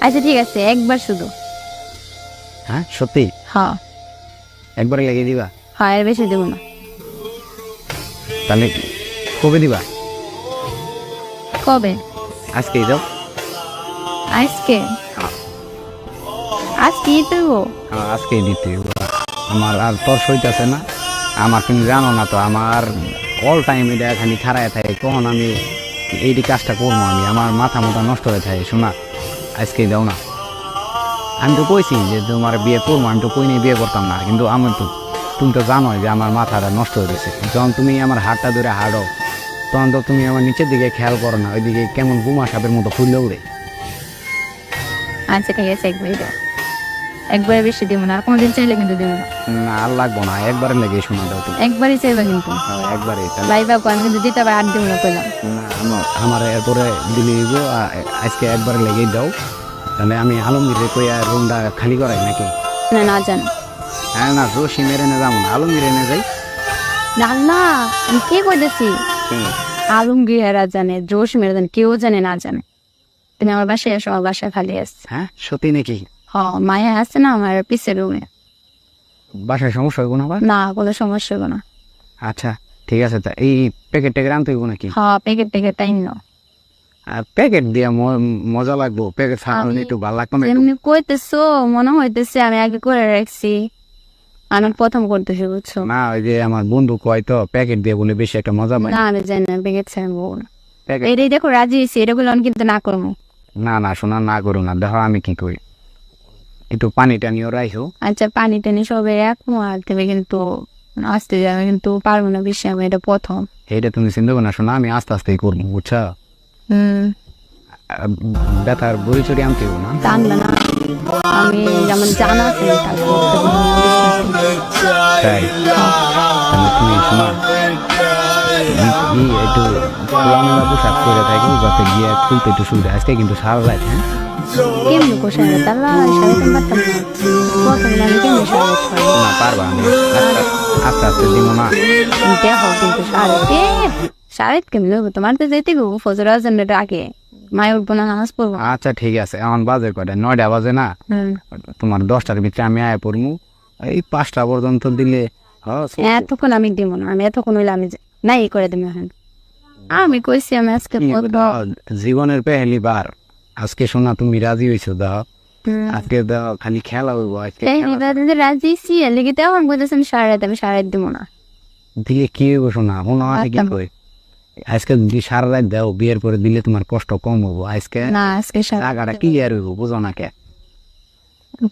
আচ্ছা ঠিক আছে, একবার শুধু। হ্যাঁ সত্যি হ্যাঁ একবারে লেগে দিবা? হ্যাঁ, এর বেশি দেবো না। তাহলে কবে দিবা? কবে? আজকেই দাও। আজকে? আজকেই দেবো? আজকেই দিতে হইব। আমার আর তোর সইতেছে না। আমার তুমি জানো না তো, আমার অল টাইম এটা খালি খারায় থাকে, কখন আমি এই কাজটা করবো, আমার মাথা নষ্ট হয়ে থাকে। শোনা, আজকেই দাও না। আমি তো কইছি যে তোমার বিয়ে করবো, আমি তো কই নিয়ে বিয়ে করতাম না, কিন্তু আমি তো তুমি তো জানোই যে আমার মাথাটা নষ্ট হয়ে গেছে। যখন তুমি আমার হাতটা ধরে হাঁটো, তখন তো তুমি আমার নিচের দিকে খেয়াল করো না, ওইদিকে কেমন গুমা সাপের মতো ফুললে উড়ে। আচ্ছা ঠিক আছে, একবারই দাও। একবারে বেশি দেবো না, আর কোনোদিন চাইলে কিন্তু দেবো না। না আর লাগবো না, একবারে লেগে শোনা দাও তুমি। একবারই চাইবা কিন্তু। একবারে লাইবা আমি কিন্তু দিতে পারি, আর দেবো না কইলাম। আমার এরপরে দিলে দিব, আজকে একবারে লেগেই দাও। তাহলে আমি আলমগীরে কই আর রুমটা খালি করাই নাকি? না না জানো হ্যাঁ না, রশি মেরে নে যাবো না, আলমগীরে নে যাই। না না, আমি কে কইতেছি? আলমগীর হেরা জানে, জোশ মেরে জানে, কেউ জানে না জানে। তুমি আমার বাসায় এসো, আমার বাসায় খালি আছে। হ্যাঁ সত্যি নাকি? হ, মায়া আছে না আমার পিছের রুমে। বাসায় সমস্যা হইব না আবার? না, কোনো সমস্যা হবে না। আচ্ছা ঠিক আছে। তা এই প্যাকেট ট্যাকেট আনতে হইব নাকি? হ্যাঁ, প্যাকেট ট্যাকেট তাই না। আর প্যাকেট দিয়ে মজা লাগবো, প্যাকেট ছাড়ানো একটু ভালো লাগতো না? এমনি কইতেছো, মনে হইতেছে আমি আগে করে রাখছি, আমি প্রথম করতেছি, বুঝছো? না ওই যে আমার বন্ধু কয় তো প্যাকেট দিয়ে বলে বেশি একটা মজা পাই না আমি জানি না, প্যাকেট ছাড়বো না। প্যাকেট। এটাই দেখো রাজি হয়েছি, এটা বলে আমি কিন্তু না করবো। না না শোনা, না করো না, দেখো আমি কি করি, একটু পানি টানিও রাখো। আচ্ছা, পানি টানি সবে রাখবো, আর তবে কিন্তু আসতে যাবে কিন্তু পারবো না বেশি, আমি এটা প্রথম। এইটা তুমি চিন্তা করো না, শোনা আমি আস্তে আস্তেই করবো, বুঝছো? ব্যথার বড়ি চড়ি আনতে হইব না? জানবে না, আমি যেমন জানা আছে তা করতে পারবো না, তাই তাহলে তুমি শোনা, একটু খোলামেলা পোশাক করে থাকো, যাতে গিয়ে খুলতে একটু সুবিধা। আজকে কিন্তু সারা রাত। হ্যাঁ কেমনি কোষায় তাহলে সাড়ে পারতাম না, প্রথম আমি কেমনি সাড়ে না পারবা, আমি আস্তে আস্তে দিব না। দেখো কিন্তু সাড়ে কেমনি দেবো, তোমার তো যেতে গো ফজর আজানের আগে, মায় উঠবো না, নামাজ পড়বো। আচ্ছা ঠিক আছে, এখন বাজে কয়টা? 9টা বাজে না? তোমার 10টার ভিতরে আমি আয় পড়বো, এই 5টা পর্যন্ত দিলে। এতক্ষণ আমি দিব না, আমি এতক্ষণ হইলে আমি নাই করে দেবো এখন। আমি কইছি আমি আজকে জীবনের পেহেলি বার, আজকে শোনা তুমি রাজি হয়েছো, দাও আজকে দাও, খালি খেলা হইব আজকে। রাজি ছি লেগে তখন বলতেছি আমি সাড়ে রাত দিব না। দিলে কি হইব শোনা, শোনা কি কই, আজকে যদি সারা রাত দাও, বিয়ের পরে দিলে তোমার কষ্ট কম হবো। আজকে না, আজকে টাকাটা ক্লিয়ার হইব, বুঝো না কে?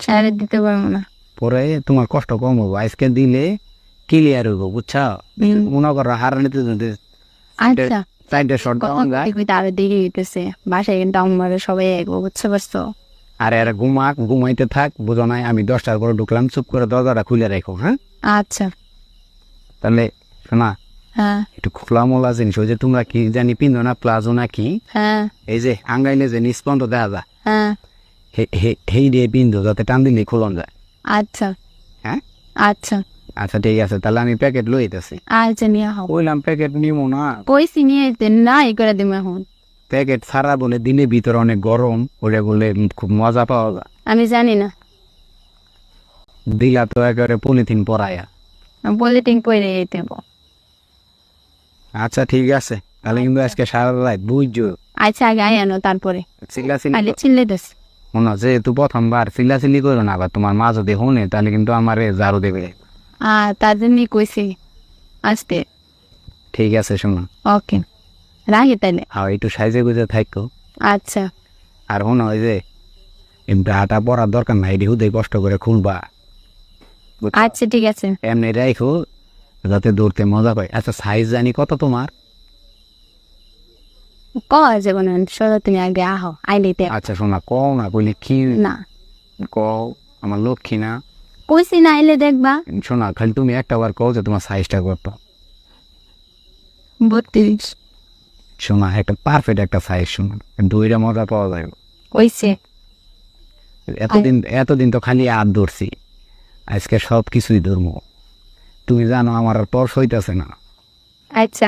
সাড়ে দিতে পারবো না, পরে তোমার কষ্ট কম হবো, আজকে দিলে ক্লিয়ার হইব, বুঝছো? মনে করো হার নিতে আচ্ছা চারটে শর্ট ডাউন যায়, আরো দেরি হইতেছে, বাসায় কিন্তু আমার সবাই একবো, বুঝতে পারছো? আর এরা ঘুমাইতে থাক, বুঝো নাই? আমি 10টার পরে ঢুকলাম, চুপ করে দরজাটা খুলে রাখো। হ্যাঁ আচ্ছা তাহলে শোনা, হ্যাঁ একটু খোলা মোলা জিনিস, ওই যে তোমরা কি জানি পিন্ধো না, প্লাজো না কি, হ্যাঁ এই যে আঙ্গাইলে যে নিস্পন্দ দেখা যায়, হ্যাঁ হেই দিয়ে পিন্ধো, যাতে টান দিলে খুলন যায়। আচ্ছা হ্যাঁ আচ্ছা আচ্ছা ঠিক আছে, তাহলে আমি প্যাকেট লইতেছি। আচ্ছা নিয়ে হও, কইলাম প্যাকেট নিবো না, কইছি নিয়ে যেতে, না ই করে দিব এখন। প্যাকেট ছাড়া বলে দিনে ভিতরে অনেক গরম, ওটা বলে খুব মজা পাওয়া যায়। আমি জানি না, দিলা তো একেবারে পলিথিন পরায়া। আমি পলিটিং করে দেব। আচ্ছা ঠিক আছে, তাহলে কিন্তু আজকে সারা রাত বুঝছো। আচ্ছা আগে আয় আনো, তারপরে চিল্লাচিল্লি চিল্লাইতেছি। শোনো, যেহেতু প্রথমবার চিল্লাচিল্লি করো না, আবার তোমার মা যদি শুনে তাহলে কিন্তু আমার ঝাড়ু দেবে। তার জন্যই কইছি আসতে। ঠিক আছে শোনো, ওকে রাখি তাইলে। আর একটু সাইজে গুজে থাকো। আচ্ছা আর শোনো, ওই যে এমনি আটা পরার দরকার নাই, এটি হুদে কষ্ট করে খুলবা। আচ্ছা ঠিক আছে, এমনি রাখো, যাতে দৌড়তে মজা পাই। আচ্ছা সাইজ জানি কত তোমার? কয় যাবো না, সদা তুমি আগে আহো, আইলেই আচ্ছা শোনা, কও না, কইলে কি না, কও, আমার লক্ষ্মী না। কইছি না, আইলে দেখবা। শোনা, খালি তুমি একটা বার কও যে তোমার সাইজটা কত। 32। শোনা, একটা পারফেক্ট একটা সাইজ, শোনা, দুইটা মজা পাওয়া যায়। কইছে এতদিন তো খালি আর ধরছি, আজকে সব কিছুই ধরবো। তুমি জানো আমার আর তর সইতেছে না। আচ্ছা।